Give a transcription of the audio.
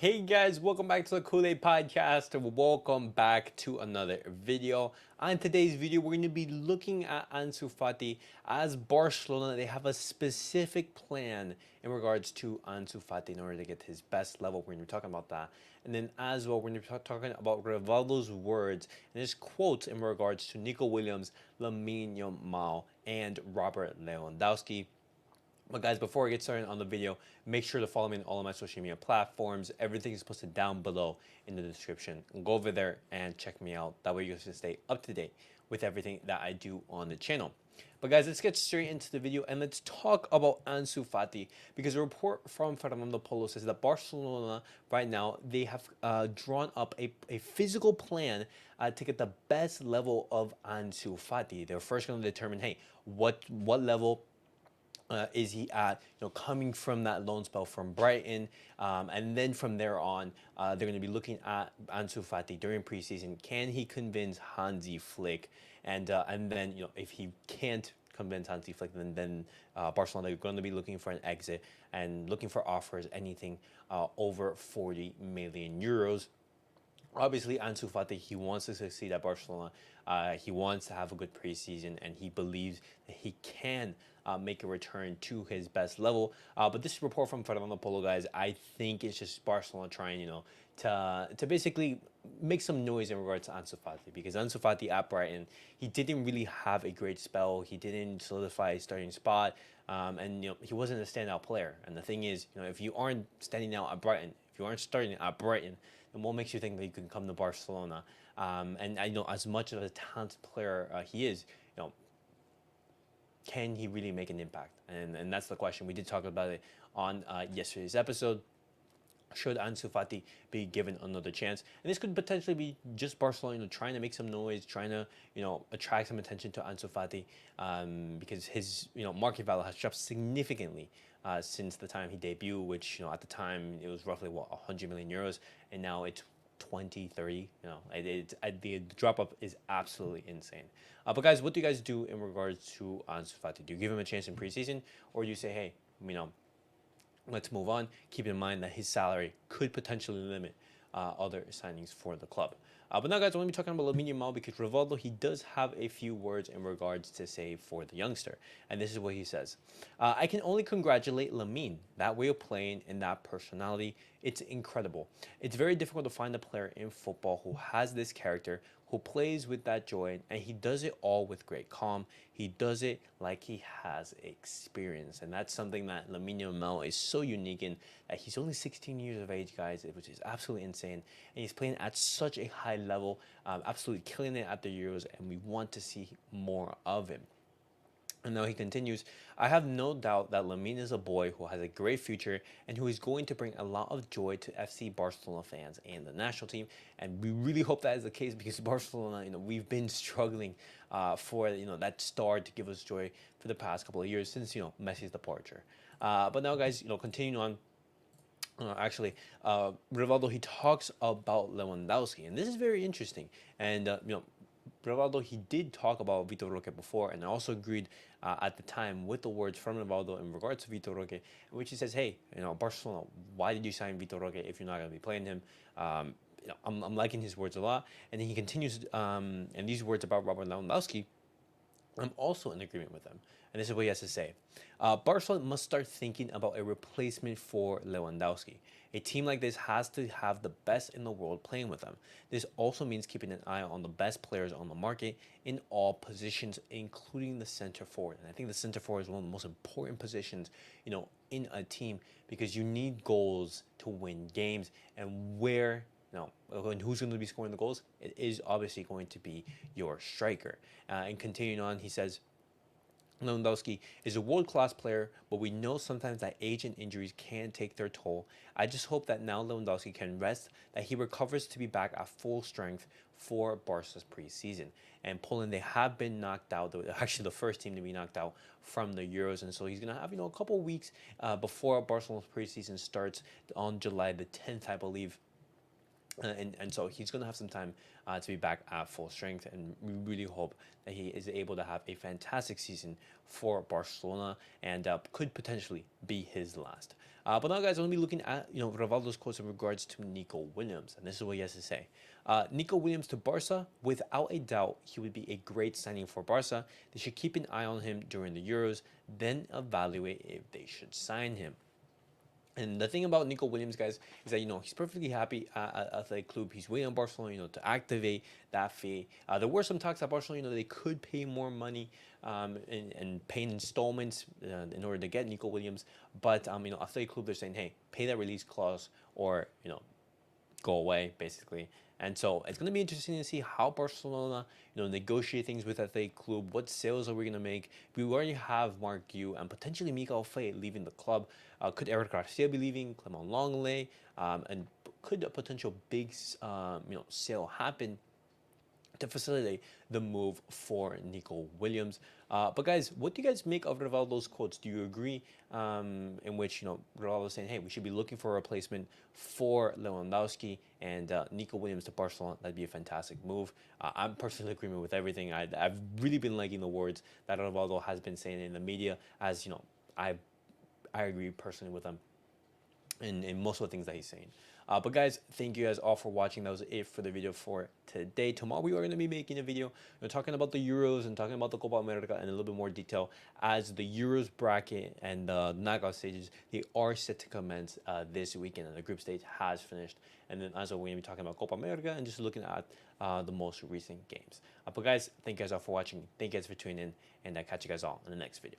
Hey guys, welcome back to the CulePodcast. Welcome back to another video. On today's video, we're going to be looking at Ansu Fati. As Barcelona, they have a specific plan in regards to Ansu Fati in order to get to his best level. We're going to be talking about that. And then as well, we're going to be talking about Rivaldo's words and his quotes in regards to Nico Williams, Lamine Yamal, and Robert Lewandowski. But guys, before I get started on the video, make sure to follow me on all of my social media platforms. Everything is posted down below in the description. Go over there and check me out. That way you can stay up to date with everything that I do on the channel. But guys, let's get straight into the video and let's talk about Ansu Fati, because a report from Fernando Polo says that Barcelona right now, they have drawn up a physical plan to get the best level of Ansu Fati. They're first going to determine, hey, what level is he at, coming from that loan spell from Brighton, and then from there on, they're going to be looking at Ansu Fati during preseason. Can he convince Hansi Flick? And then if he can't convince Hansi Flick, then Barcelona are going to be looking for an exit and looking for offers anything over 40 million euros. Obviously, Ansu Fati, he wants to succeed at Barcelona. He wants to have a good preseason, and he believes that he can make a return to his best level. But this report from Fernando Polo, guys, I think it's just Barcelona trying, to basically make some noise in regards to Ansu Fati, because Ansu Fati at Brighton, he didn't really have a great spell. He didn't solidify his starting spot, and he wasn't a standout player. And the thing is, if you aren't standing out at Brighton, if you aren't starting at Brighton, then what makes you think that you can come to Barcelona? And I know, as much of a talented player he is, can he really make an impact? And that's the question. We did talk about it on yesterday's episode. Should Ansu Fati be given another chance? And this could potentially be just Barcelona, trying to make some noise, trying to, attract some attention to Ansu Fati, because his, market value has dropped significantly since the time he debuted, which, at the time it was roughly 100 million euros, and now it's 20, 30. The drop up is absolutely insane. But guys, what do you guys do in regards to Ansu Fati? Do you give him a chance in preseason, or do you say, hey, let's move on, keep in mind that his salary could potentially limit other signings for the club? But now, guys, I want to be talking about Lamine Yamal, because Rivaldo, he does have a few words in regards to say for the youngster. And this is what he says. I can only congratulate Lamine. That way of playing and that personality, it's incredible. It's very difficult to find a player in football who has this character, who plays with that joy, and he does it all with great calm. He does it like he has experience, and that's something that Lamine Yamal is so unique in, that he's only 16 years of age, guys, which is absolutely insane, and he's playing at such a high level, absolutely killing it at the Euros, and we want to see more of him. And now he continues, I have no doubt that Lamine is a boy who has a great future and who is going to bring a lot of joy to FC Barcelona fans and the national team. And we really hope that is the case, because Barcelona, we've been struggling for, that star to give us joy for the past couple of years since, Messi's departure. But now, guys, continuing on, Rivaldo, he talks about Lewandowski, and this is very interesting. And, Rivaldo, he did talk about Vitor Roque before, and I also agreed at the time with the words from Rivaldo in regards to Vitor Roque, in which he says, hey, Barcelona, why did you sign Vitor Roque if you're not going to be playing him? I'm liking his words a lot. And then he continues, and these words about Robert Lewandowski, I'm also in agreement with him. And this is what he has to say. Barcelona must start thinking about a replacement for Lewandowski. A team like this has to have the best in the world playing with them. This also means keeping an eye on the best players on the market in all positions, including the center forward. And I think the center forward is one of the most important positions, in a team, because you need goals to win games. And and who's going to be scoring the goals? It is obviously going to be your striker. And continuing on, he says, Lewandowski is a world-class player, but we know sometimes that age and injuries can take their toll. I just hope that now Lewandowski can rest, that he recovers to be back at full strength for Barca's preseason. And Poland, they have been knocked out. They're actually the first team to be knocked out from the Euros, and so he's going to have, a couple weeks before Barcelona's preseason starts on July the 10th, I believe. and so he's going to have some time to be back at full strength, and we really hope that he is able to have a fantastic season for Barcelona, and could potentially be his last. But now, guys, I'm going to be looking at Rivaldo's quotes in regards to Nico Williams, and this is what he has to say. Nico Williams to Barca, without a doubt, he would be a great signing for Barca. They should keep an eye on him during the Euros, then evaluate if they should sign him. And the thing about Nico Williams, guys, is that he's perfectly happy at Athletic Club. He's waiting on Barcelona, to activate that fee. There were some talks at Barcelona, they could pay more money and pay in installments in order to get Nico Williams. But Athletic Club, they're saying, hey, pay that release clause, or go away, basically. And so it's going to be interesting to see how Barcelona, negotiate things with Athletic Club. What sales are we going to make? We already have Mark Yu and potentially Mikael Fay leaving the club. Could Eric Garcia be leaving? Clement Longley? And could a potential big, sale happen to facilitate the move for Nico Williams? But guys, what do you guys make of Rivaldo's quotes? Do you agree in which Rivaldo saying, hey, we should be looking for a replacement for Lewandowski, and Nico Williams to Barcelona? That'd be a fantastic move. I'm personally agreeing with everything. I've really been liking the words that Rivaldo has been saying in the media, as I agree personally with him in most of the things that he's saying. But guys, thank you guys all for watching. That was it for the video for today. Tomorrow we are going to be making a video talking about the Euros and talking about the Copa America in a little bit more detail, as the Euros bracket and the knockout stages, they are set to commence this weekend, and the group stage has finished. And then as well, we're going to be talking about Copa America and just looking at the most recent games. But guys, thank you guys all for watching. Thank you guys for tuning in, and I'll catch you guys all in the next video.